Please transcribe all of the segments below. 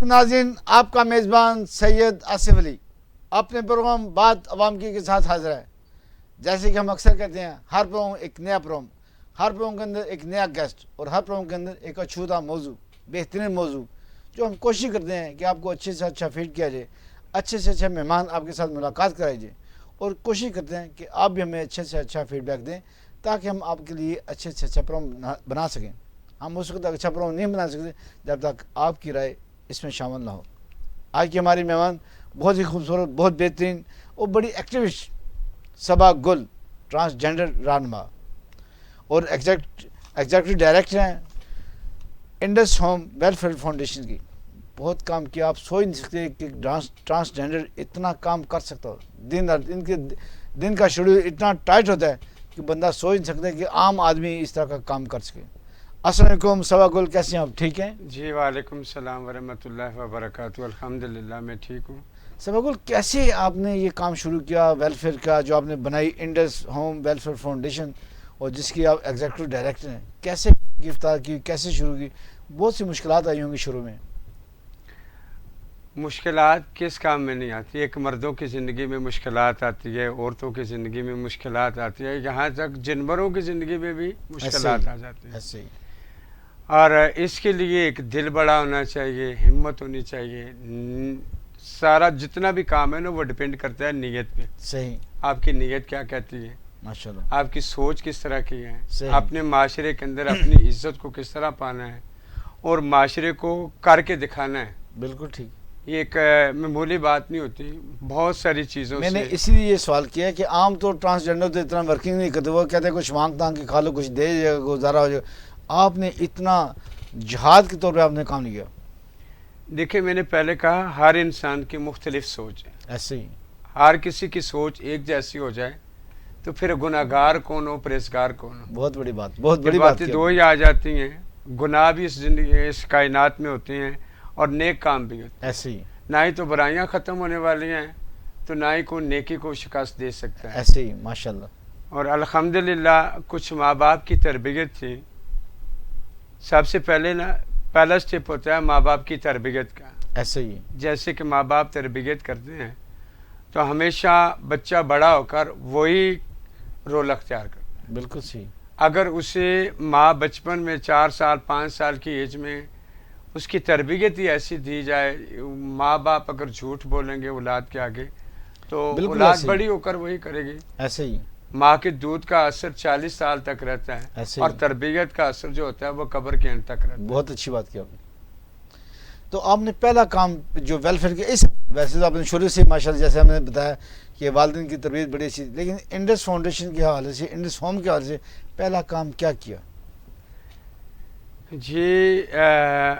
ناظرین، آپ کا میزبان سید آصف علی اپنے پروگرام بات عوام کی کے ساتھ حاضر ہے۔ جیسے کہ ہم اکثر کہتے ہیں، ہر پروگرام ایک نیا پروگرام، ہر پروگرام کے اندر ایک نیا گیسٹ اور ہر پروگرام کے اندر ایک اچھوتا موضوع، بہترین موضوع، جو ہم کوشش کرتے ہیں کہ آپ کو اچھے سے اچھا فیڈ کیا جائے، اچھے سے اچھے مہمان آپ کے ساتھ ملاقات کرائی جائے، اور کوشش کرتے ہیں کہ آپ بھی ہمیں اچھے سے اچھا فیڈ بیک دیں تاکہ ہم آپ کے لیے اچھے سے اچھا پروگرام بنا سکیں۔ ہم اس وقت تک اچھا پروگرام نہیں بنا سکتے جب تک آپ کی رائے اس میں شامل نہ ہو۔ آج کی ہماری مہمان بہت ہی خوبصورت، بہت بہترین اور بڑی ایکٹیوسٹ صبا گل، ٹرانسجینڈر رہنما اور ایگزیکٹو ڈائریکٹر ہیں انڈس ہوم ویلفیئر فاؤنڈیشن کی۔ بہت کام کیا، آپ سوچ نہیں سکتے کہ ٹرانسجینڈر اتنا کام کر سکتا ہو۔ دن کا شیڈول اتنا ٹائٹ ہوتا ہے کہ بندہ سوچ نہیں سکتا کہ عام آدمی اس طرح کا کام کر سکے۔ السلام علیکم صبا گل، کیسے ہیں آپ؟ ٹھیک ہیں جی، وعلیکم السلام ورحمۃ اللہ وبرکاتہ۔ الحمدللہ میں ٹھیک ہوں۔ صبا گل، کیسے آپ نے یہ کام شروع کیا ویلفیئر کا، جو آپ نے بنائی انڈس ہوم ویلفیئر فاؤنڈیشن اور جس کی آپ ایگزیکٹو ڈائریکٹر ہیں؟ کیسے گرفتار کی، کیسے شروع کی؟ بہت سی مشکلات آئی ہوں گی شروع میں۔ مشکلات کس کام میں نہیں آتی؟ ایک مردوں کی زندگی میں مشکلات آتی ہے، عورتوں کی زندگی میں مشکلات آتی ہے، یہاں تک جانوروں کی زندگی میں بھی مشکلات آ جاتی ہیں۔ ایسے ہی اور اس کے لیے ایک دل بڑا ہونا چاہیے، ہمت ہونی چاہیے۔ سارا جتنا بھی کام ہے نا، وہ ڈپینڈ کرتا ہے نیت پہ۔ صحیح، آپ کی نیت کیا کہتی ہے، ماشاءاللہ، آپ کی سوچ کس طرح کی ہے، صحیح۔ اپنے معاشرے کے اندر اپنی عزت کو کس طرح پانا ہے اور معاشرے کو کر کے دکھانا ہے۔ بالکل ٹھیک۔ یہ ایک معمولی بات نہیں ہوتی، بہت ساری چیزوں میں نے سے۔ اسی لیے یہ سوال کیا کہ عام طور ٹرانسجینڈر تو اتنا ورکنگ نہیں کرتے، وہ کہتے ہیں کچھ مانگ تانگ کے کھا لو، کچھ دے جائے گا، گزارا ہو جائے گا۔ آپ نے اتنا جہاد کے طور پہ آپ نے کام نہیں کیا۔ دیکھیں، میں نے پہلے کہا ہر انسان کی مختلف سوچ ہے۔ ایسے ہی ہر کسی کی سوچ ایک جیسی ہو جائے تو پھر گناہگار کون ہو، پرہیزگار کون ہو؟ بہت بڑی بات، بہت یہ بڑی بات باتیں کی دو ہی آ جاتی ہیں۔ گناہ بھی اس زندگی، اس کائنات میں ہوتے ہیں اور نیک کام بھی ہوتے ہیں۔ ایسے ہی نہ ہی تو برائیاں ختم ہونے والی ہیں، تو نہ ہی کوئی نیکی کو شکست دے سکتا ہے۔ ایسے ہی ماشاءاللہ۔ اور الحمدللہ کچھ ماں باپ کی تربیت تھی۔ سب سے پہلا سٹیپ ہوتا ہے ماں باپ کی تربیت کا۔ ایسے ہی جیسے کہ ماں باپ تربیت کرتے ہیں تو ہمیشہ بچہ بڑا ہو کر وہی رول اختیار کرتا ہے۔ بالکل صحیح۔ اگر اسے ماں بچپن میں 4 سال 5 سال کی ایج میں اس کی تربیت ہی ایسی دی جائے، ماں باپ اگر جھوٹ بولیں گے اولاد کے آگے تو بالکل اولاد ایسے ہی، بڑی ہو کر وہی کرے گی۔ ایسے ہی ماں کے دودھ کا اثر 40 سال تک رہتا ہے ایسے اور ہی۔ تربیت کا اثر جو ہوتا ہے وہ قبر کے اینڈ تک رہتا ہے۔ بہت اچھی بات کی آپ نے۔ تو آپ نے پہلا کام جو ویلفیئر کے ویسے تو آپ نے شروع سے ماشاءاللہ جیسے ہم نے بتایا کہ والدین کی تربیت بڑی اچھی، لیکن انڈس فاؤنڈیشن کے حوالے سے، انڈس ہوم کے حوالے سے پہلا کام کیا کیا؟ جی،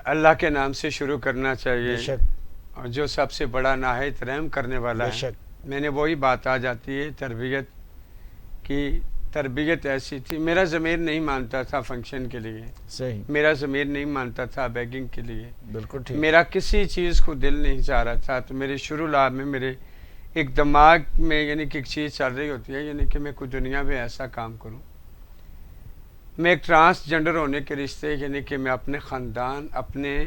اللہ کے نام سے شروع کرنا چاہیے، بے شک، اور جو سب سے بڑا نہایت رحم کرنے والا بے ہے۔ شک، میں نے وہی بات آ جاتی ہے تربیت کی۔ تربیت ایسی تھی، میرا ضمیر نہیں مانتا تھا فنکشن کے لیے، صحیح، میرا ضمیر نہیں مانتا تھا بیگنگ کے لیے، بالکل ٹھیک، میرا کسی چیز کو دل نہیں چاہ رہا تھا۔ تو میرے شروع لاب میں میرے ایک دماغ میں یعنی کہ ایک چیز چل رہی ہوتی ہے، یعنی کہ میں کوئی دنیا میں ایسا کام کروں۔ میں ایک ٹرانسجنڈر ہونے کے رشتے، یعنی کہ میں اپنے خاندان، اپنے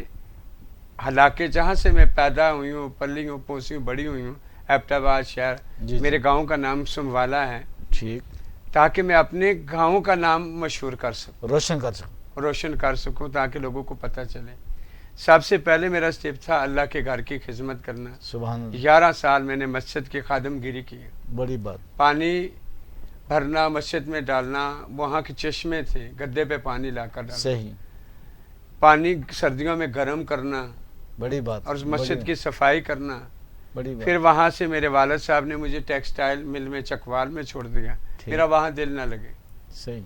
علاقے جہاں سے میں پیدا ہوئی ہوں، پلی ہوں، پوسی ہوں، بڑی ہوئی ہوں، ایبٹ آباد شہر، جی میرے گاؤں کا نام سموالا ہے، ٹھیک، تاکہ میں اپنے گاؤں کا نام مشہور کر سکوں، روشن کر سکوں، تاکہ لوگوں کو پتہ چلے۔ سب سے پہلے میرا سٹیپ تھا اللہ کے گھر کی خدمت کرنا۔ سبحان اللہ، 11 سال میں نے مسجد کی خادم گیری کی، بڑی بات، پانی بھرنا، مسجد میں ڈالنا، وہاں کے چشمے تھے، گدے پہ پانی لا کر ڈالنا، صحیح، پانی سردیوں میں گرم کرنا بڑی بات، اور مسجد کی صفائی کرنا۔ بڑی بات، پھر وہاں سے میرے والد صاحب نے مجھے ٹیکسٹائل مل میں چکوال میں چھوڑ دیا، میرا وہاں دل نہ لگے۔ صحیح،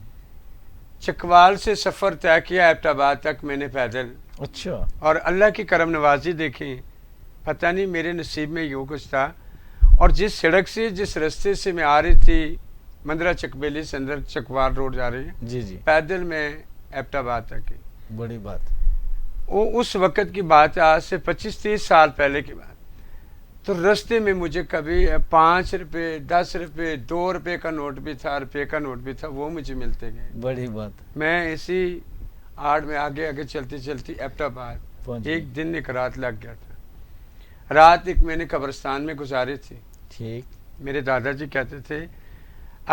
چکوال سے سفر طے کیا ایبٹ آباد تک میں نے پیدل، اچھا، اور اللہ کی کرم نوازی دیکھی، پتہ نہیں میرے نصیب میں یوں کچھ تھا۔ اور جس سڑک سے، جس رستے سے میں آ رہی تھی، مندرہ چکبیلی سے اندر چکوال روڈ جا رہی ہے، جی جی، پیدل میں ایبٹ آباد تک کی۔ بڑی بات، وہ اس وقت کی بات ہے، آج سے 25-30 سال پہلے کی بات۔ تو رستے میں مجھے کبھی 5 روپے، 10 روپے، 2 روپے کا نوٹ بھی تھا، روپے کا نوٹ بھی تھا، وہ مجھے ملتے گئے۔ بڑی بات، میں اسی آڑ میں آگے چلتی ایبٹ آباد پہنچ ایک دن ایک رات لگ گیا تھا۔ رات ایک میں نے قبرستان میں گزاری تھی. ٹھیک. میرے دادا جی کہتے تھے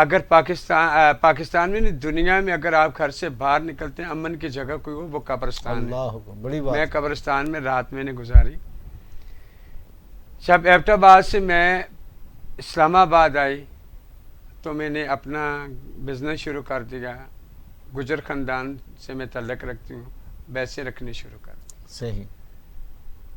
اگر پاکستان میں نہیں دنیا میں اگر آپ گھر سے باہر نکلتے ہیں امن کی جگہ کوئی ہو وہ قبرستان ہے. اللہ حکم, بڑی بات. میں قبرستان میں رات میں نے گزاری. جب ایبٹ آباد سے میں اسلام آباد آئی تو میں نے اپنا بزنس شروع کر دیا. گجر خاندان سے میں تعلق رکھتی ہوں, ویسے رکھنے شروع کر دی. صحیح.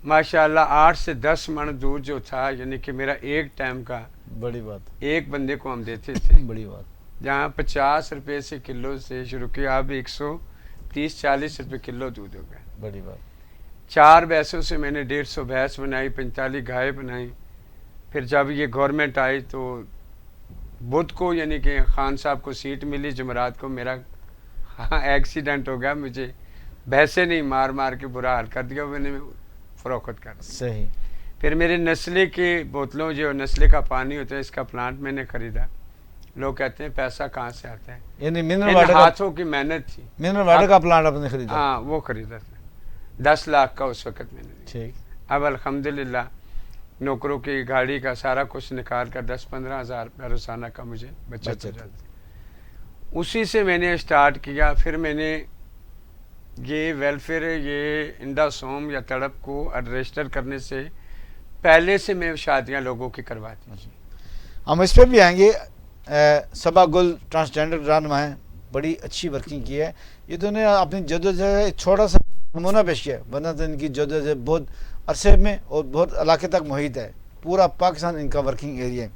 ماشاءاللہ 8 سے 10 من دودھ جو تھا یعنی کہ میرا ایک ٹائم کا بڑی بات. ایک بندے کو ہم دیتے تھے. بڑی بات. جہاں 50 روپے سے کلو سے شروع کیا اب 130-40 روپے کلو دودھ ہو گیا. بڑی بات. 4 بھینسوں سے میں نے 150 بھینس بنائی, 45 گائے بنائی. پھر جب یہ گورنمنٹ آئی تو بدھ کو یعنی کہ خان صاحب کو سیٹ ملی, جمعرات کو میرا ایکسیڈنٹ ہو گیا. مجھے بھینسیں نہیں مار مار کے برا حال کر دیا, میں نے فروخت کر دی. صحیح. پھر میرے نسلے کی بوتلوں جو نسلے کا پانی ہوتا ہے اس کا پلانٹ میں نے خریدا. لوگ کہتے ہیں پیسہ کہاں سے آتا ہے, یعنی منرل واٹر ہاتھوں کی محنت تھی. منرل واٹر کا پلانٹ آپ نے خریدا؟ ہاں وہ خریدا تھا 10 لاکھ کا اس وقت میں نے. ٹھیک. اب الحمدللہ نوکروں کی گاڑی کا سارا کچھ نکال کر 10-15 ہزار روپیہ روزانہ کا مجھے بچت ہو جاتی. اسی سے میں نے اسٹارٹ کیا. پھر میں نے یہ ویلفیئر یہ انڈا سوم یا تڑپ کو رجسٹر کرنے سے پہلے سے میں شادیاں لوگوں کی کرواتی ہوں. ہم اس پہ بھی آئیں گے. صبا گل ٹرانسجینڈر رہنما ہیں, بڑی اچھی ورکنگ کی ہے. یہ تو نے اپنی جدوجہد چھوٹا سا نمونہ پیش کیا, ورنہ تو ان کی جدوجہد بہت عرصے میں اور بہت علاقے تک محیط ہے. پورا پاکستان ان کا ورکنگ ایریا ہے.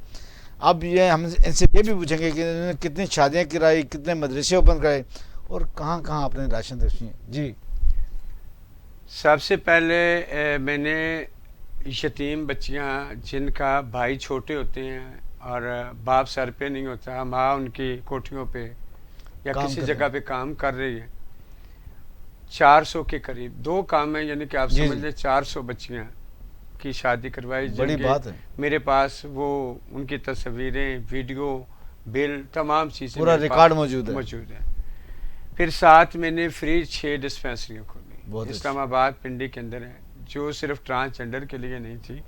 اب یہ ہم ان سے یہ بھی پوچھیں گے کہ انہوں نے کتنی شادیاں کرائی, کتنے مدرسے اوپن کرائے اور کہاں کہاں آپ نے راشن رکھی ہیں. جی. سب سے پہلے میں نے یتیم بچیاں جن کا بھائی چھوٹے ہوتے ہیں اور باپ سر پہ نہیں ہوتا, ماں ان کی کوٹھیوں پہ یا کسی جگہ پہ کام کر رہی ہے, 400 کے قریب 2 کام ہیں یعنی کہ آپ سمجھ لیں 400 بچیاں کی شادی کروائی. بڑی بات ہے. میرے پاس وہ ان کی تصویریں, ویڈیو, بل, تمام چیزیں پورا ریکارڈ موجود ہے. پھر ساتھ میں نے فری 6 ڈسپینسریاں کھولی اسلام آباد پنڈی کے اندر ہے, جو صرف ٹرانسجینڈر کے لیے نہیں تھی,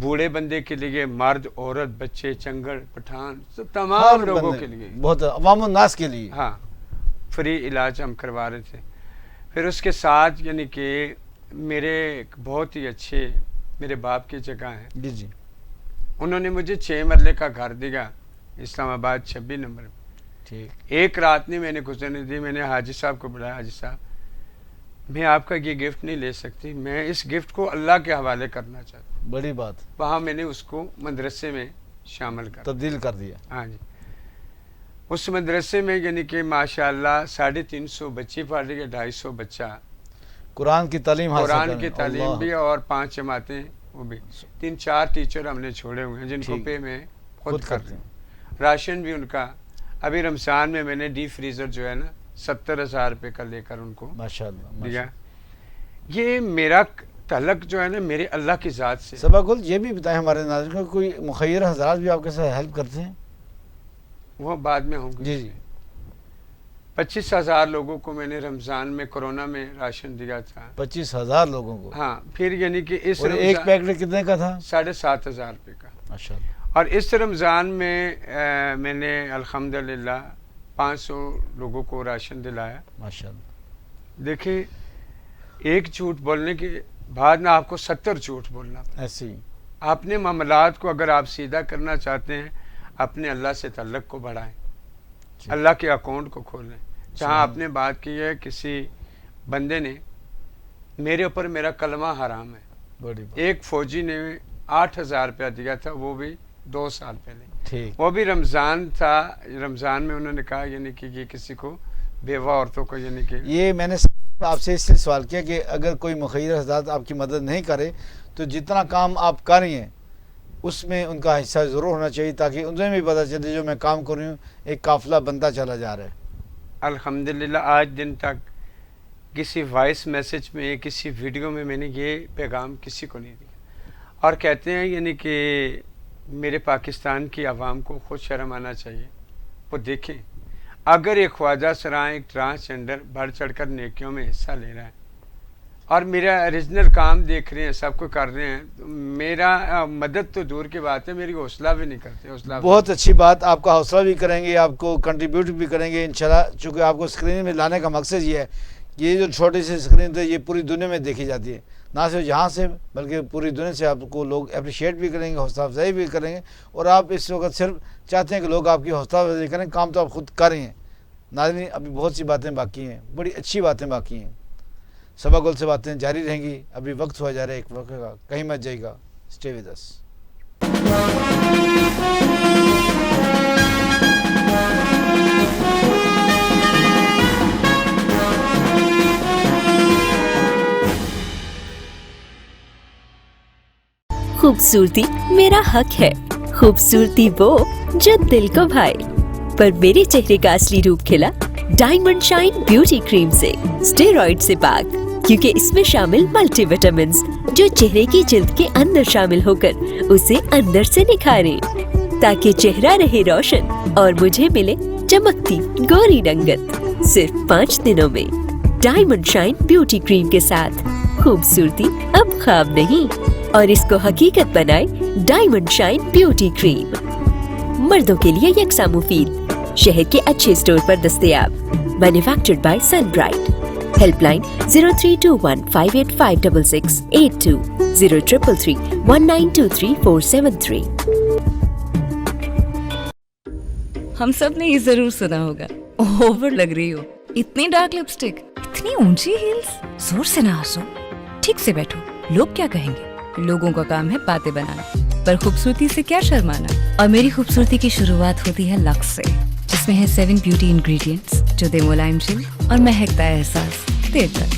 بوڑھے بندے کے لیے, مرد عورت بچے چنگڑ پٹھان تمام لوگوں کے لیے, بہت عوام الناس کے لیے. ہاں فری علاج ہم کروا رہے تھے. پھر اس کے ساتھ یعنی کہ میرے بہت ہی اچھے میرے باپ کی جگہ ہیں. جی جی. انہوں نے مجھے 6 مرلے کا گھر دیا اسلام آباد 26 نمبر میں. ٹھیک. ایک رات نہیں میں نے گزرنے دی. میں نے حاجی صاحب کو بلایا, حاجی صاحب میں آپ کا یہ گفٹ نہیں لے سکتی, میں اس گفٹ کو اللہ کے حوالے کرنا چاہتا ہوں. بڑی بات. وہاں میں نے اس کو مدرسے میں شامل کر تبدیل کر دیا. ہاں جی. اس مدرسے میں یعنی کہ ماشاءاللہ 350 بچی پڑھ رہی ہے, 250 بچہ قرآن کی تعلیم حاصل کریں. قرآن کی تعلیم بھی اور 5 جماعتیں وہ بھی. 3-4 ٹیچر ہم نے چھوڑے ہوئے ہیں جن کو پہ میں خود کرتے ہیں. راشن بھی ان کا ابھی رمضان میں نے ڈی فریزر جو ہے نا 70,000 روپے کا لے کر ان کو ماشاءاللہ دیا. یہ میرا تعلق جو ہے نا میرے اللہ کی ذات سے. صبا گل یہ بھی بتائیں ہمارے ناظرین کو, کوئی مخیر حضرات بھی آپ کے ساتھ ہیلپ کرتے ہیں؟ وہ بعد میں ہوں گے. جی جی. 25,000 لوگوں کو میں نے رمضان میں کورونا میں راشن دیا تھا. 25,000 لوگوں کو. ہاں. پھر یعنی کہ اس ایک پیکٹ کتنے کا تھا؟ 7,500 روپے کا. ماشاءاللہ. اور اس رمضان میں میں نے الحمدللہ 500 لوگوں کو راشن دلایا. ماشاءاللہ. دیکھیں ایک جھوٹ بولنے کے بعد میں آپ کو 70 جھوٹ بولنا پڑا. ایسے ہی اپنے معاملات کو اگر آپ سیدھا کرنا چاہتے ہیں اپنے اللہ سے تعلق کو بڑھائیں, اللہ کے اکاؤنٹ کو کھولیں. جہاں آپ نے بات کی ہے کسی بندے نے میرے اوپر میرا کلمہ حرام ہے, بڑی بات. ایک فوجی نے 8,000 روپیہ دیا تھا, وہ بھی 2 سال پہلے. ٹھیک. وہ بھی رمضان تھا. رمضان میں انہوں نے کہا یعنی کہ یہ کسی کو بیوہ عورتوں کو یعنی کہ یہ میں نے آپ سے اس لیے سوال کیا کہ اگر کوئی مخیر حضرات آپ کی مدد نہیں کرے تو جتنا کام آپ کر رہی ہیں اس میں ان کا حصہ ضرور ہونا چاہیے تاکہ انہیں بھی پتہ چلے جو میں کام کر رہی ہوں ایک قافلہ بنتا چلا جا رہا ہے. الحمدللہ آج دن تک کسی وائس میسج میں کسی ویڈیو میں نے یہ پیغام کسی کو نہیں دیا. اور کہتے ہیں یعنی کہ میرے پاکستان کی عوام کو خود شرم آنا چاہیے. وہ دیکھیں اگر ایک خواجہ سرائے ایک ٹرانسجینڈر بڑھ چڑھ کر نیکیوں میں حصہ لے رہا ہے اور میرا اوریجنل کام دیکھ رہے ہیں, سب کو کر رہے ہیں, تو میرا مدد تو دور کی بات ہے, میری حوصلہ بھی نہیں کرتے. حوصلہ بہت اچھی بات, آپ کا حوصلہ بھی کریں گے, آپ کو کنٹریبیوٹ بھی کریں گے انشاءاللہ, چونکہ آپ کو اسکرین میں لانے کا مقصد یہ ہے, یہ جو چھوٹی سی اسکرین تھی یہ پوری دنیا میں دیکھی جاتی ہے, نہ صرف یہاں سے بلکہ پوری دنیا سے آپ کو لوگ اپریشیٹ بھی کریں گے, حوصلہ افزائی بھی کریں گے, اور آپ اس وقت صرف چاہتے ہیں کہ لوگ آپ کی حوصلہ افزائی کریں, کام تو آپ خود کر رہے ہیں. ناظرین ابھی بہت سی باتیں باقی ہیں, بڑی اچھی باتیں باقی ہیں, صبا گل سے باتیں جاری رہیں گی. ابھی وقت ہوا جا رہا ہے ایک وقت کا, کہیں مت جائے گا, اسٹے ود اس. خوبصورتی میرا حق ہے, خوبصورتی وہ جو دل کو بھائے, پر میرے چہرے کا اصلی روپ کھلا ڈائمنڈ شائن بیوٹی کریم سے, اسٹیرائڈ سے پاک, کیونکہ اس میں شامل ملٹی وٹامنز جو چہرے کی جلد کے اندر شامل ہو کر اسے اندر سے نکھاریں, تاکہ چہرہ رہے روشن اور مجھے ملے چمکتی گوری رنگت. صرف 5 دنوں میں ڈائمنڈ شائن بیوٹی کریم کے ساتھ خوبصورتی اب خواب نہیں, اور اس کو حقیقت بنائے ڈائمنڈ شائن بیوٹی کریم. مردوں کے لیے یکساں مفید, شہر کے اچھے اسٹور پر دستیاب, manufactured by Sun Bright. Help line 0321585662, 0333192343. ہم سب نے یہ ضرور سنا ہوگا, اوور لگ رہی ہو, اتنی ڈارک لپسٹک, اتنی اونچی ہیلز, زور سے نہ ہنسو, ٹھیک سے بیٹھو, لوگ کیا کہیں گے. لوگوں کا کام ہے باتیں بنانا, پر خوبصورتی سے کیا شرمانا. اور میری خوبصورتی کی شروعات ہوتی ہے لکس سے, جس میں ہے 7 بیوٹی انگریڈینٹس جو دے ملائم جلد اور مہکتا ہے احساس دیر تک.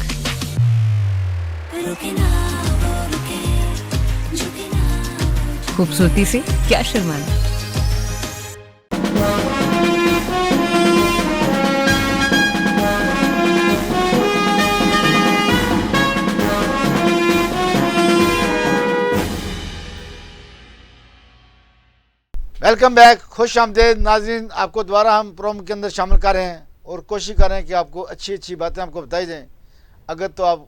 خوبصورتی سے کیا شرمانا. ویلکم بیک, خوش آمدید ناظرین. آپ کو دوبارہ ہم پروم کے اندر شامل کر رہے ہیں اور کوشش کر رہے ہیں کہ آپ کو اچھی اچھی باتیں آپ کو بتائی جائیں. اگر تو آپ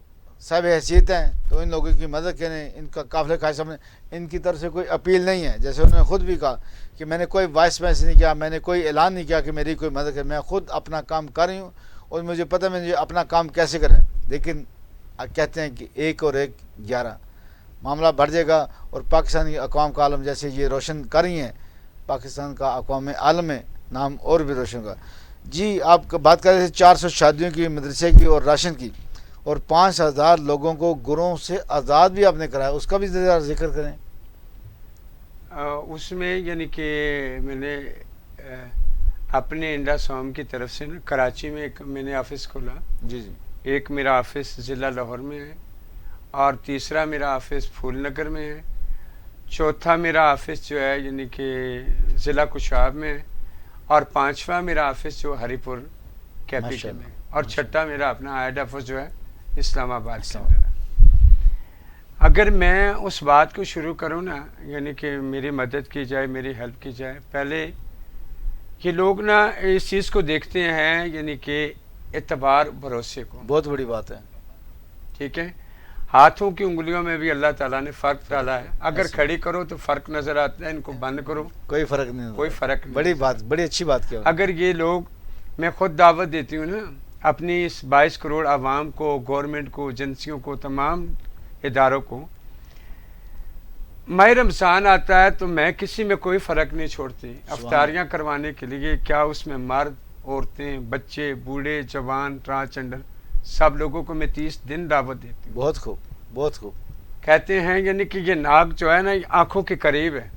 صاحب حیثیت ہیں تو ان لوگوں کی مدد کریں, ان کا قافلے خواہش سامنے, ان کی طرف سے کوئی اپیل نہیں ہے. جیسے انہوں نے خود بھی کہا کہ میں نے کوئی وائس میسج نہیں کیا, میں نے کوئی اعلان نہیں کیا کہ میری کوئی مدد کرے, میں خود اپنا کام کر رہی ہوں اور مجھے پتہ ہے مجھے اپنا کام کیسے کریں. لیکن کہتے ہیں کہ 1 اور 1 11, معاملہ بڑھ جائے گا اور پاکستانی اقوام کا عالم جیسے یہ روشن کر رہی ہیں, پاکستان کا اقوام عالم میں نام اور بھی روشن کا. جی آپ بات کر رہے تھے 400 شادیوں کی, مدرسے کی اور راشن کی, اور 5000 لوگوں کو گروہ سے آزاد بھی آپ نے کرایا, اس کا بھی ذرا ذکر کریں. اس میں یعنی کہ میں نے اپنے انڈا سوم کی طرف سے نا کراچی میں ایک میں نے آفس کھولا. جی جی. ایک میرا آفس ضلع لاہور میں ہے, اور تیسرا میرا آفس پھول نگر میں ہے, چوتھا میرا آفس جو ہے یعنی کہ ضلع کشاب میں ہے, اور 5واں میرا آفس جو ہری پور کیپیٹل میں, اور 6واں میرا اپنا ہیڈ آفس جو ہے اسلام آباد کے اندر ہے. اگر میں اس بات کو شروع کروں نا, یعنی کہ میری مدد کی جائے, میری ہیلپ کی جائے, پہلے یہ لوگ نا اس چیز کو دیکھتے ہیں یعنی کہ اعتبار بھروسے کو. بہت بڑی بات ہے. ٹھیک ہے, ہاتھوں کی انگلیوں میں بھی اللہ تعالیٰ نے فرق ڈالا ہے. اگر کھڑی کرو تو فرق نظر آتا ہے, ان کو بند کرو کوئی فرق نہیں, کوئی فرق نہیں. بڑی بات, بڑی اچھی بات کیا. اگر یہ لوگ, میں خود دعوت دیتی ہوں نا اپنی اس 22 کروڑ عوام کو, گورنمنٹ کو, ایجنسیوں کو, تمام اداروں کو, ماہ رمضان آتا ہے تو میں کسی میں کوئی فرق نہیں چھوڑتی. افطاریاں کروانے کے لیے کیا اس میں مرد, عورتیں, بچے, بوڑھے, جوان, ٹرانسجنڈر, سب لوگوں کو میں 30 دن دعوت دیتی ہوں. بہت خوب, بہت خوب. کہتے ہیں یعنی کہ یہ ناک جو ہے نا یہ آنکھوں کے قریب ہے,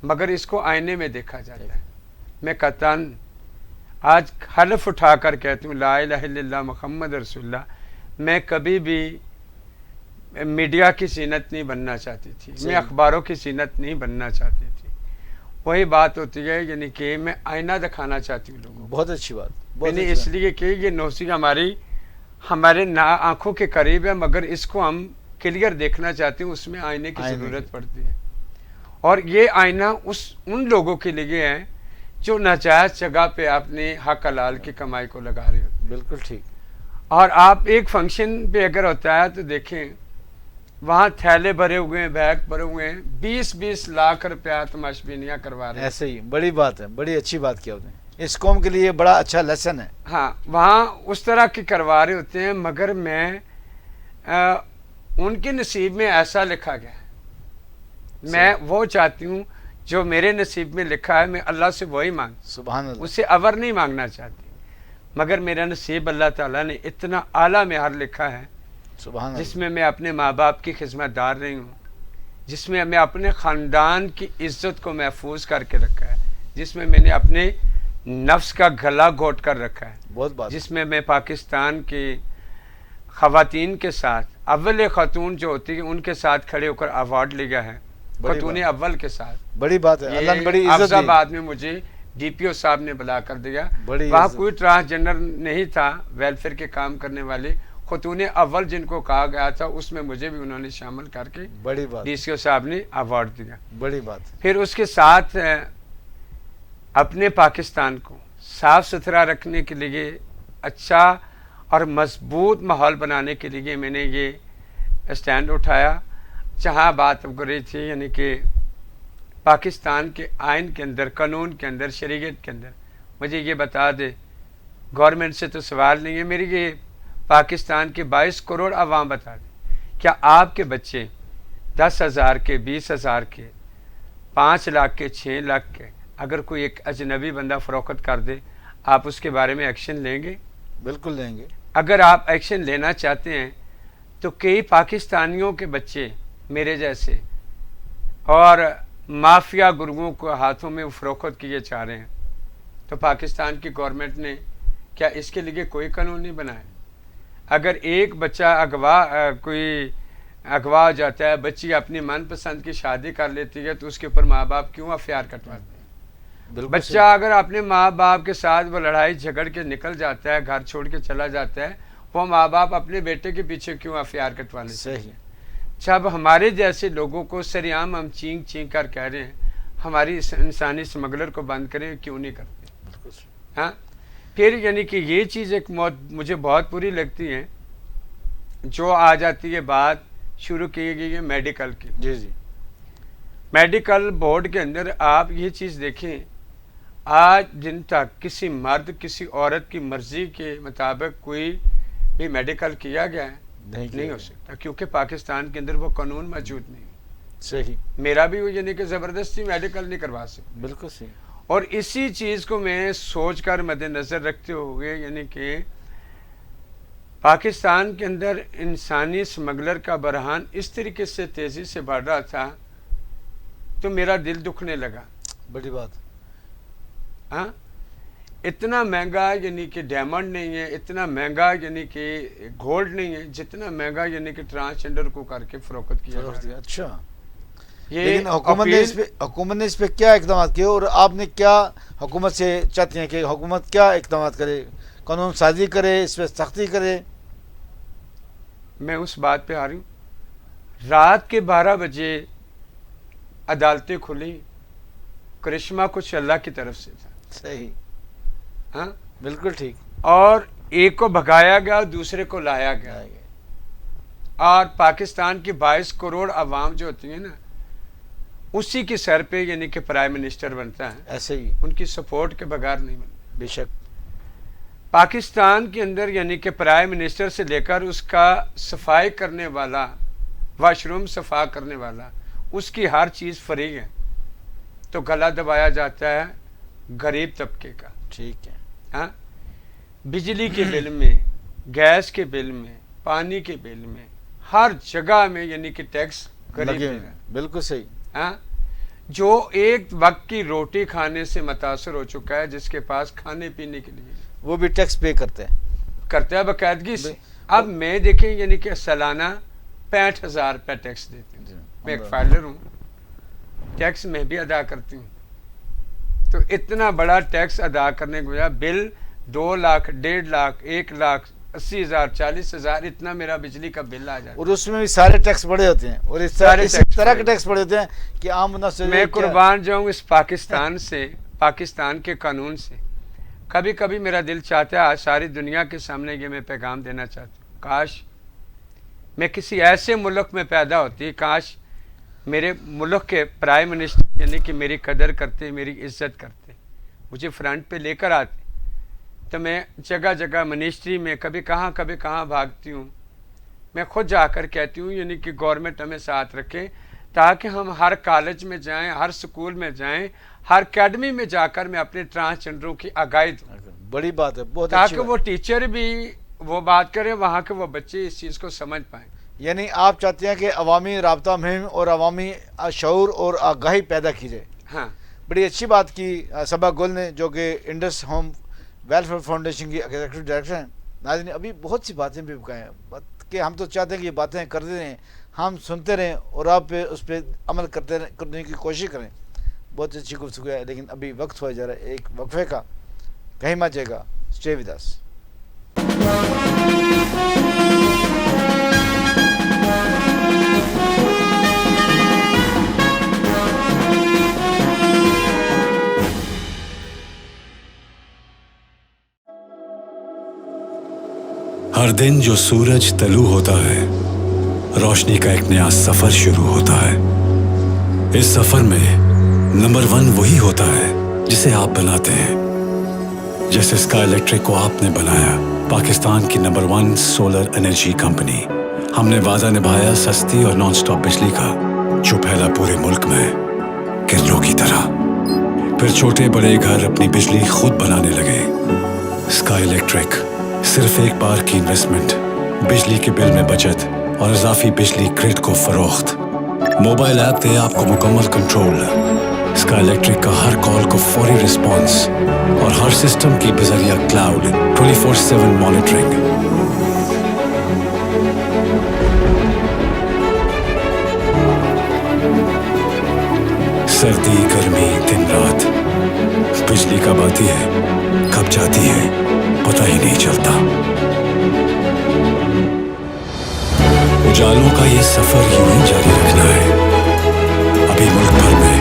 مگر اس کو آئینے میں دیکھا جاتا ہے. میں قطعاً آج حلف اٹھا کر کہتی ہوں لا الہ الا اللہ محمد رسول اللہ, میں کبھی بھی میڈیا کی زینت نہیں بننا چاہتی تھی, میں اخباروں کی زینت نہیں بننا چاہتی تھی. وہی بات ہوتی ہے یعنی کہ میں آئینہ دکھانا چاہتی ہوں لوگوں کو. بہت اچھی بات. یعنی اس لیے کہ یہ نوسی ہمارے آنکھوں کے قریب ہے, مگر اس کو ہم کلیئر دیکھنا چاہتے ہیں, اس میں آئینے کی ضرورت پڑتی ہے. اور یہ آئینہ ان لوگوں کے لیے ہے جو ناجائز جگہ پہ اپنے حق حلال کی کمائی کو لگا رہے ہوتے ہیں. بالکل ٹھیک. اور آپ ایک فنکشن پہ اگر ہوتا ہے تو دیکھیں وہاں تھیلے بھرے ہوئے ہیں, بیگ بھرے ہوئے ہیں, 20-20 لاکھ روپیہ تماشبینیاں کروا رہے ہیں. ایسے ہی بڑی بات ہے, بڑی اچھی بات کی آپ نے, اس قوم کے لیے بڑا اچھا لیسن ہے. ہاں وہاں اس طرح کے کروا رہے ہوتے ہیں, مگر میں ان کے نصیب میں ایسا لکھا گیا ہے, میں وہ چاہتی ہوں جو میرے نصیب میں لکھا ہے میں اللہ سے وہی مانگ, سبحان اللہ. اس سے اور نہیں مانگنا چاہتی, مگر میرا نصیب اللہ تعالیٰ نے اتنا اعلیٰ معیار لکھا ہے سبحان جس اللہ. میں میں اپنے ماں باپ کی خدمت دار رہی ہوں, جس میں میں اپنے خاندان کی عزت کو محفوظ کر کے رکھا ہے, جس میں میں نے اپنے نفس کا گلا گھوٹ کر رکھا ہے, بہت بات. جس میں پاکستان کی خواتین کے ساتھ اول خاتون جو ہوتی ہے ان کے ساتھ کھڑے ہو کر ایوارڈ لیا ہے, خاتون اول کے ساتھ. بڑی بات ہے, اللہ نے بڑی یہ عزت افضل دی. آباد میں مجھے ڈی پی او صاحب نے بلا کر دیا, بڑی وہاں عزت. کوئی ٹرانسجنڈر نہیں تھا, ویلفیئر کے کام کرنے والے خاتون اول جن کو کہا گیا تھا اس میں مجھے بھی انہوں نے شامل کر کے بڑی بات, ڈی سی او صاحب نے ایوارڈ دیا. بڑی بات. پھر اس کے ساتھ اپنے پاکستان کو صاف ستھرا رکھنے کے لیے, اچھا اور مضبوط ماحول بنانے کے لیے میں نے یہ اسٹینڈ اٹھایا. جہاں بات ہو رہی تھی یعنی کہ پاکستان کے آئین کے اندر, قانون کے اندر, شریعت کے اندر, مجھے یہ بتا دے, گورنمنٹ سے تو سوال نہیں ہے, میری یہ پاکستان کے 22 کروڑ عوام بتا دیں, کیا آپ کے بچے 10,000 کے, 20,000 کے, 5 لاکھ کے, 6 لاکھ کے اگر کوئی ایک اجنبی بندہ فروخت کر دے, آپ اس کے بارے میں ایکشن لیں گے؟ بالکل لیں گے. اگر آپ ایکشن لینا چاہتے ہیں تو کئی پاکستانیوں کے بچے میرے جیسے اور مافیا گروہوں کو ہاتھوں میں فروخت کیے جا رہے ہیں, تو پاکستان کی گورنمنٹ نے کیا اس کے لیے کوئی قانون نہیں بنایا؟ اگر ایک بچہ کوئی اغوا ہو جاتا ہے, بچی اپنی من پسند کی شادی کر لیتی ہے, تو اس کے اوپر ماں باپ کیوں ایف کٹواتے ہیں؟ بچہ اگر اپنے ماں باپ کے ساتھ وہ لڑائی جھگڑ کے نکل جاتا ہے, گھر چھوڑ کے چلا جاتا ہے, وہ ماں باپ اپنے بیٹے کے پیچھے کیوں ایف کٹوا لیتے ہیں؟ جب ہمارے جیسے لوگوں کو سریعام ہم چینک چینک کر کہہ رہے ہیں ہماری انسانی اسمگلر کو بند کریں, کیوں نہیں کرتے؟ ہاں پھر یعنی کہ یہ چیز ایک مجھے بہت بری لگتی ہے جو آ جاتی ہے, بات شروع کی گئی ہے میڈیکل کی. جی جی. میڈیکل بورڈ کے اندر آپ یہ چیز دیکھیں, آج دن تک کسی مرد کسی عورت کی مرضی کے مطابق کوئی بھی میڈیکل کیا گیا ہے نہیں ہو سکتا, کیونکہ پاکستان کے اندر وہ قانون موجود نہیں. صحیح. میرا بھی وہ یعنی کہ زبردستی میڈیکل نہیں کروا سکتا. بالکل صحیح. اور اسی چیز کو میں سوچ کر مد نظر رکھتے ہوئے یعنی کہ پاکستان کے اندر انسانی اسمگلر کا برہان اس طریقے سے تیزی سے بڑھ رہا تھا تو میرا دل دکھنے لگا. بڑی بات. ہاں اتنا مہنگا یعنی کہ ڈائمنڈ نہیں ہے, اتنا مہنگا یعنی کہ گولڈ نہیں ہے, جتنا مہنگا یعنی کہ ٹرانسجنڈر کو کر کے فروخت کیا جا رہا ہے. اچھا. یہ لیکن حکومت نے اس پہ کیا اقدامات کیے, اور آپ نے کیا حکومت سے چاہتے ہیں کہ حکومت کیا اقدامات کرے, قانون سازی کرے, اس پہ سختی کرے؟ میں اس بات پہ آ رہی ہوں. رات کے 12 بجے عدالتیں کھلی, کرشمہ کچھ اللہ کی طرف سے تھا. صحیح. ہاں بالکل ٹھیک. اور ایک کو بھگایا گیا, دوسرے کو لایا گیا. اور پاکستان کی 22 کروڑ عوام جو ہوتی ہیں نا, اسی کی سر پہ یعنی کہ پرائم منسٹر بنتا ہے. ایسے ہی. ان کی سپورٹ کے بغیر نہیں بنتا. بے شک. پاکستان کے اندر یعنی کہ پرائم منسٹر سے لے کر اس کا صفائی کرنے والا, واش روم صفا کرنے والا, اس کی ہر چیز فری ہے, تو گلا دبایا جاتا ہے غریب طبقے کا. ٹھیک ہے. ہاں بجلی کے بل میں, گیس کے بل میں, پانی کے بل میں, ہر جگہ میں یعنی کہ ٹیکس لگے. بالکل صحیح. ہاں جو ایک وقت کی روٹی کھانے سے متاثر ہو چکا ہے, جس کے پاس کھانے پینے کے لیے وہ بھی ٹیکس پے کرتے ہیں باقاعدگی سے. اب میں دیکھیں یعنی کہ سالانہ 65,000 روپے ٹیکس دیتے ہیں. میں ایک فائلر ہوں, ٹیکس میں بھی ادا کرتی ہوں, تو اتنا بڑا ٹیکس ادا کرنے کے بجائے بل 2 لاکھ, 1.5 لاکھ, 1,80,000, 40,000 اتنا میرا بجلی کا بل آ جاتا ہے. اور اس میں بھی سارے ٹیکس بڑے ہوتے ہیں, اور اس طرح کے ٹیکس بڑے ہوتے ہیں کہ عام بندہ سے. میں قربان جاؤں اس پاکستان سے, پاکستان کے قانون سے. کبھی کبھی میرا دل چاہتا ہے آج ساری دنیا کے سامنے یہ میں پیغام دینا چاہتا ہوں، کاش میں کسی ایسے ملک میں پیدا ہوتی، کاش میرے ملک کے پرائم منسٹر یعنی کہ میری قدر کرتے، میری عزت کرتے، مجھے فرنٹ پہ لے کر آتے، تو میں جگہ جگہ منسٹری میں کبھی کہاں بھاگتی ہوں. میں خود جا کر کہتی ہوں یعنی کہ گورنمنٹ ہمیں ساتھ رکھے تاکہ ہم ہر کالج میں جائیں، ہر سکول میں جائیں، ہر اکیڈمی میں جا کر میں اپنے ٹرانسجنڈروں کی آگاہی دوں. بڑی بات ہے، بہت اچھی تاکہ وہ ٹیچر بھی وہ بات کریں، وہاں کے وہ بچے اس چیز کو سمجھ پائیں. یعنی آپ چاہتے ہیں کہ عوامی رابطہ مہم اور عوامی شعور اور آگاہی پیدا کی جائے. ہاں بڑی اچھی بات کی صبا گل نے، جو کہ انڈس ہوم ویلفیئر فاؤنڈیشن کی ایگزیکٹو ڈائریکٹر ہیں. ناظرین ابھی بہت سی باتیں بھی بتائیں کہ ہم تو چاہتے ہیں کہ یہ باتیں کرتے رہیں، ہم سنتے رہیں اور آپ پہ اس پہ عمل کرنے کی کوشش کریں. بہت اچھی گفتگو ہے، لیکن ابھی وقت ہو جا رہا ہے ایک وقفے کا. کہیں مت جائے گا، اسٹے ود اس. ہر دن جو سورج طلوع ہوتا ہے، روشنی کا ایک نیا سفر شروع ہوتا ہے. اس سفر میں نمبر 1 وہی ہوتا ہے جسے آپ بناتے ہیں. جیسے اسکائی الیکٹرک کو آپ نے بنایا، پاکستان کی نمبر 1 سولر انرجی کمپنی. ہم نے وعدہ نبھایا سستی اور نان سٹاپ بجلی کا، جو پھیلا پورے ملک میں کرنوں کی طرح. پھر چھوٹے بڑے گھر اپنی بجلی خود بنانے لگے. اسکائی الیکٹرک صرف ایک بار کی انویسٹمنٹ، بجلی کے بل میں بچت اور اضافی بجلی گرڈ کو فروخت. موبائل ایپ دے آپ کو مکمل کنٹرول. اسکائی الیکٹرک کا ہر کال کو فوری رسپانس اور ہر سسٹم کی بذریعہ کلاؤڈ 24/7 مانیٹرنگ. سردی گرمی دن رات، بجلی کب آتی ہے کب جاتی ہے پتہ ہی نہیں چلتا. اجالوں کا یہ سفر یوں ہی جاری رکھنا ہے. ابھی ملک بھر میں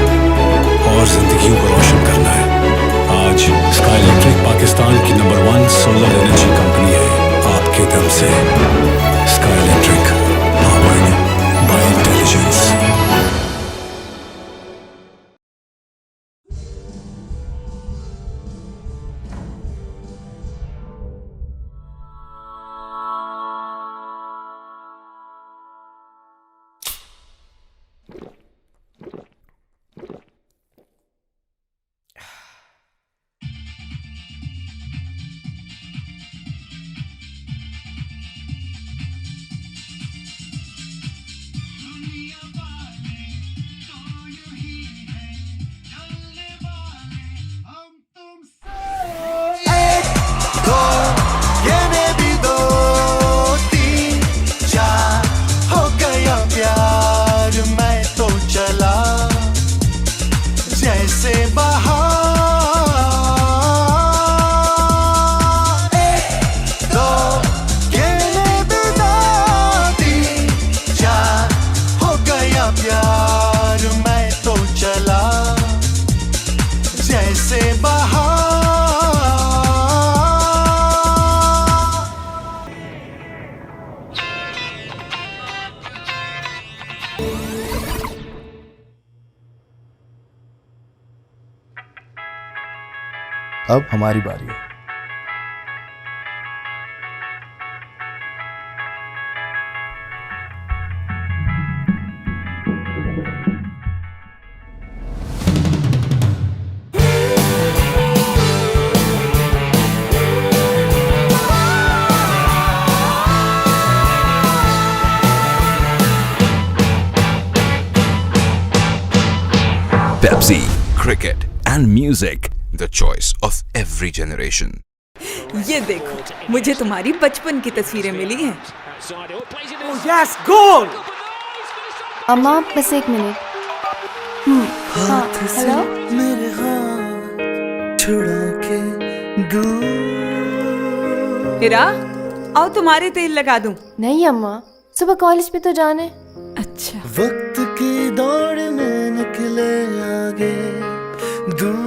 اور زندگیوں کو روشن کرنا ہے. آج اسکائی الیکٹرک پاکستان کی نمبر 1 سولر انرجی کمپنی ہے. آپ کے دم سے sky electric, powered by intelligence. اب ہماری باری ہے. Pepsi, cricket and music, the choice of every generation. یہ دیکھو، مجھے تمہاری بچپن کی تصویریں ملی ہیں. یس گول. اماں بس 1 منٹ. ہاں ہلو. میرے ہاتھ چھڑا کے دور. ہیرا آؤ تمہارے تیل لگا دوں. نہیں اماں، صبح کالج پہ تو جانے. اچھا. وقت کی دوڑ میں نکلے آگے دور.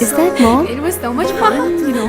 Is that mom? It was so much fun, you know.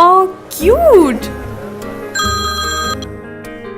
Oh, cute.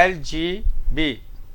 LGB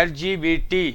LGBT।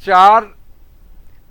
4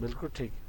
بالکل ٹھیک.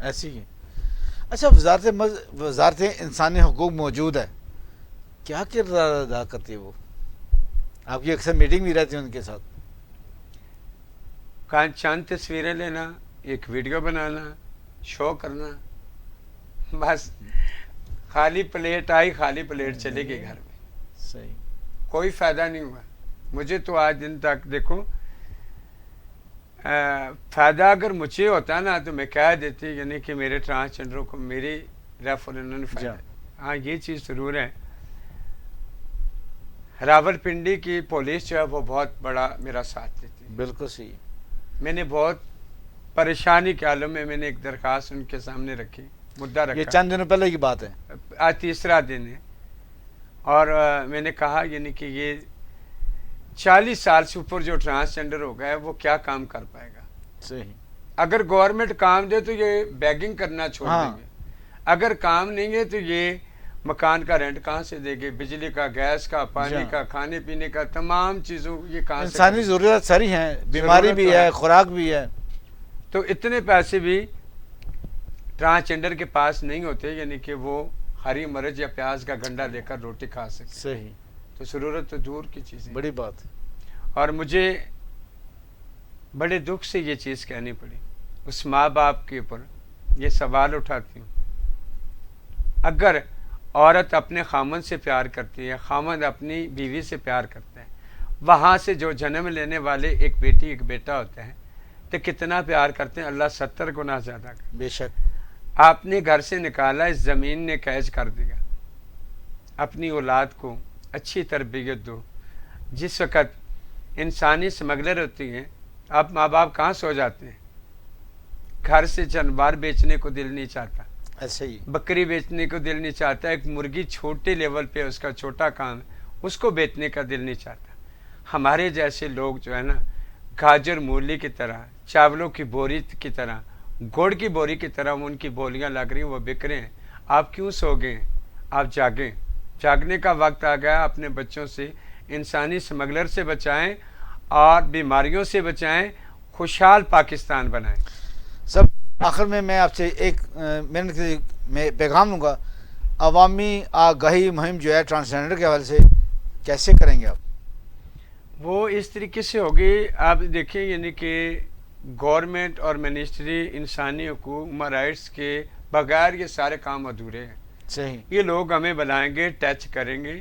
ایسی ہی ہے. اچھا وزارت انسانی حقوق موجود ہے, کیا کردار ادا کرتی ہے وہ؟ آپ کی اکثر میٹنگ بھی رہتی ہے ان کے ساتھ. چند تصویریں لینا, ایک ویڈیو بنانا, شو کرنا, بس خالی پلیٹ آئی, خالی پلیٹ چلے گی گھر میں. صحیح. کوئی فائدہ نہیں ہوا. مجھے تو آج دن تک دیکھو, فائدہ اگر مجھے ہوتا نا تو میں کہہ دیتی, یعنی کہ میرے ٹرانسجنڈروں کو میری ریفر انہوں نے فائدہ. ہاں یہ چیز ضرور ہے, راول پنڈی کی پولیس جو ہے وہ بہت بڑا میرا ساتھ دیتی ہے. بالکل صحیح. میں نے بہت پریشانی کے عالم میں نے ایک درخواست ان کے سامنے رکھی, مدعا یہ رکھا. چند دنوں پہلے کی بات ہے. آج تیسرا دن ہے, اور میں نے کہا یعنی کہ یہ 40 سال سے اوپر جو ٹرانسجنڈر ہو گیا ہے وہ کیا کام کر پائے گا. صحیح. اگر گورنمنٹ کام دے تو یہ بیگنگ کرنا چھوڑ ہاں. دیں گے. اگر کام نہیں ہے تو یہ مکان کا رینٹ کہاں سے دے گے, بجلی کا, گیس کا, پانی کا, کھانے پینے کا, تمام چیزوں یہ کہاں سے. انسانی ضرورت ساری ہیں, بیماری بھی ہے, خوراک بھی ہے. تو اتنے پیسے بھی ٹرانسجنڈر کے پاس نہیں ہوتے, یعنی کہ وہ ہری مرچ یا پیاز کا گنڈا لے کر روٹی کھا سکتے. صحیح. تو ضرورت تو دور کی چیز ہے. بڑی بات ہے. اور مجھے بڑے دکھ سے یہ چیز کہنی پڑی, اس ماں باپ کے اوپر یہ سوال اٹھاتی ہوں. اگر عورت اپنے خامند سے پیار کرتی ہے, خامند اپنی بیوی سے پیار کرتا ہے, وہاں سے جو جنم لینے والے ایک بیٹی ایک بیٹا ہوتا ہے تو کتنا پیار کرتے ہیں, اللہ 70 گنا زیادہ کرتا ہے. بے شک. آپ نے گھر سے نکالا, اس زمین نے قید کر دیا. اپنی اولاد کو اچھی تربیت دو. جس وقت انسانی سمگلر ہوتی ہیں, آپ ماں باپ کہاں سو جاتے ہیں, گھر سے جانور بیچنے کو دل نہیں چاہتا, ایسے ہی. بکری بیچنے کو دل نہیں چاہتا, ایک مرغی چھوٹے لیول پہ اس کا چھوٹا کام ہے, اس کو بیچنے کا دل نہیں چاہتا. ہمارے جیسے لوگ جو ہے نا, گاجر مولی کی طرح, چاولوں کی بوری کی طرح, گڑ کی بوری کی طرح ان کی بولیاں لگ رہی ہیں, وہ بک رہے ہیں. آپ کیوں سو گئے ہیں؟ آپ جاگیں. جاگنے کا وقت آ گیا. اپنے بچوں سے انسانی سمگلر سے بچائیں اور بیماریوں سے بچائیں, خوشحال پاکستان بنائیں. سب آخر میں آپ سے ایک منٹ میں پیغام لوں گا. عوامی آگاہی مہم جو ہے ٹرانسجنڈر کے حوالے سے کیسے کریں گے آپ؟ وہ اس طریقے سے ہوگی, آپ دیکھیں یعنی کہ گورنمنٹ اور منسٹری انسانی حقوق ہیومن رائٹس کے بغیر یہ سارے کام ادھورے ہیں. صحیح. یہ لوگ ہمیں بلائیں گے, ٹچ کریں گے,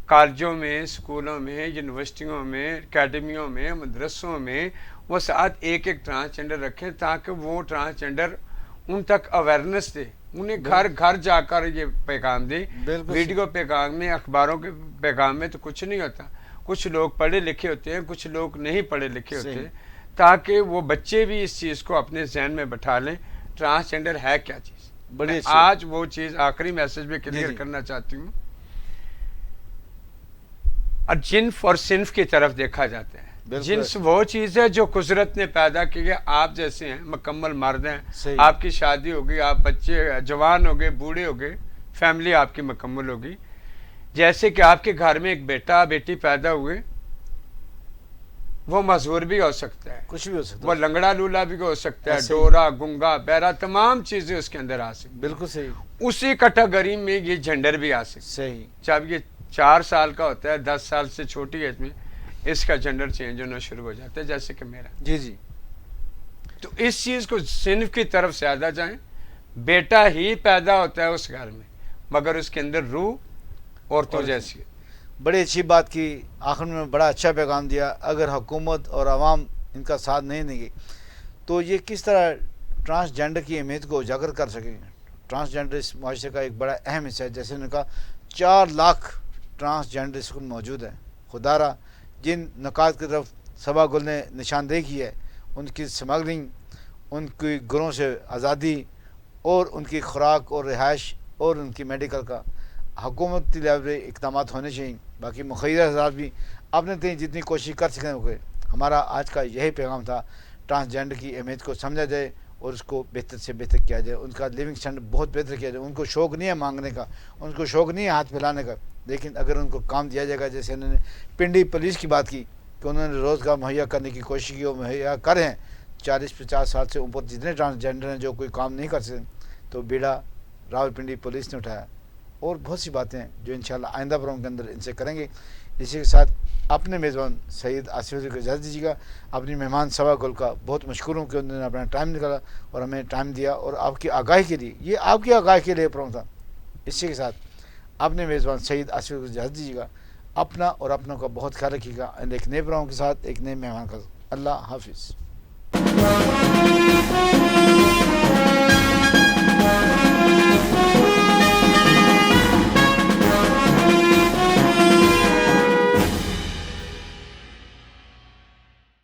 کالجوں میں, اسکولوں میں, یونیورسٹیوں میں, اکیڈمیوں میں, مدرسوں میں وہ ساتھ ایک ایک ٹرانسجنڈر رکھیں تاکہ وہ ٹرانسجنڈر ان تک اویئرنیس دے, انہیں گھر گھر جا کر یہ پیغام دے. ویڈیو پیغام میں, اخباروں کے پیغام میں تو کچھ نہیں ہوتا. کچھ لوگ پڑھے لکھے ہوتے ہیں, کچھ لوگ نہیں پڑھے لکھے ہوتے ہیں, تاکہ وہ بچے بھی اس چیز کو اپنے ذہن میں بٹھا لیں ٹرانسجنڈر ہے کیا چیز. میں آج وہ چیز آخری میسج میں کلیئر کرنا چاہتی ہوں. اور جنس اور صنف کی طرف دیکھا جاتا ہے. جنس وہ چیز ہے جو قدرت نے پیدا کی ہے. آپ جیسے ہیں, مکمل مرد ہیں, آپ کی شادی ہوگی, آپ بچے جوان ہو گئے, بوڑھے ہو گئے, فیملی آپ کی مکمل ہوگی. جیسے کہ آپ کے گھر میں ایک بیٹا بیٹی پیدا ہوئے, وہ معذور بھی ہو سکتا ہے, کچھ بھی ہو سکتا ہے, وہ لنگڑا لولا بھی ہو سکتا ہے, ڈورا, گنگا, بہرا, تمام چیزیں اس کے اندر آ سکتی. بالکل صحیح. اسی کیٹیگری میں یہ جینڈر بھی آ سکتا. صحیح. جب یہ 4 سال کا ہوتا ہے, 10 سال سے چھوٹی ایج میں اس کا جینڈر چینج ہونا شروع ہو جاتا ہے, جیسے کہ میرا. جی جی. تو اس چیز کو صنف کی طرف زیادہ جائیں. بیٹا ہی پیدا ہوتا ہے اس گھر میں, مگر اس کے اندر روح عورتوں جیسی. بڑی اچھی بات کی, آخر میں بڑا اچھا پیغام دیا. اگر حکومت اور عوام ان کا ساتھ نہیں دیں گے تو یہ کس طرح ٹرانسجنڈر کی اہمیت کو اجاگر کر سکیں گے. ٹرانسجنڈر اس معاشرے کا ایک بڑا اہم حصہ ہے. جیسے انہوں نے کہا 4 لاکھ ٹرانسجنڈر اسکول موجود ہیں. خدا را جن نکات کی طرف صبا گل نے نشاندہی کی ہے، ان کی سمگلنگ، ان کی گھروں سے آزادی اور ان کی خوراک اور رہائش اور ان کی میڈیکل کا حکومتی لیول پہ اقدامات ہونے چاہئیں. باقی مخیر حضرات بھی اپنے تئیں جتنی کوشش کر سکیں وہ کریں. ہمارا آج کا یہی پیغام تھا، ٹرانسجینڈر کی اہمیت کو سمجھا جائے اور اس کو بہتر سے بہتر کیا جائے، ان کا لیونگ اسٹینڈرڈ بہت بہتر کیا جائے. ان کو شوق نہیں ہے مانگنے کا، ان کو شوق نہیں ہے ہاتھ پھیلانے کا، لیکن اگر ان کو کام دیا جائے گا، جیسے انہوں نے پنڈی پولیس کی بات کی کہ انہوں نے روزگار مہیا کرنے کی کوشش کی اور مہیا کر ہیں. 40-50 سال سے اوپر جتنے ٹرانسجینڈر ہیں جو کوئی کام نہیں کر سکتے، تو بیڑا راولپنڈی پولیس نے اٹھایا. اور بہت سی باتیں ہیں جو انشاءاللہ آئندہ پروگرام کے اندر ان سے کریں گے. اسی کے ساتھ اپنے میزبان سید آصف علی کو اجازت دیجیے گا. اپنی مہمان سوا گل کا بہت مشکور ہوں کہ انہوں نے اپنا ٹائم نکالا اور ہمیں ٹائم دیا اور آپ کی آگاہی کے لیے، یہ آپ کی آگاہی کے لیے پروگرام تھا. اسی کے ساتھ اپنے میزبان سید آصف علی کو اجازت دیجیے گا. اپنا اور اپنوں کا بہت خیال رکھیے گا. ایک نئے پروگرام کے ساتھ ایک نئے مہمان کا. اللہ حافظ.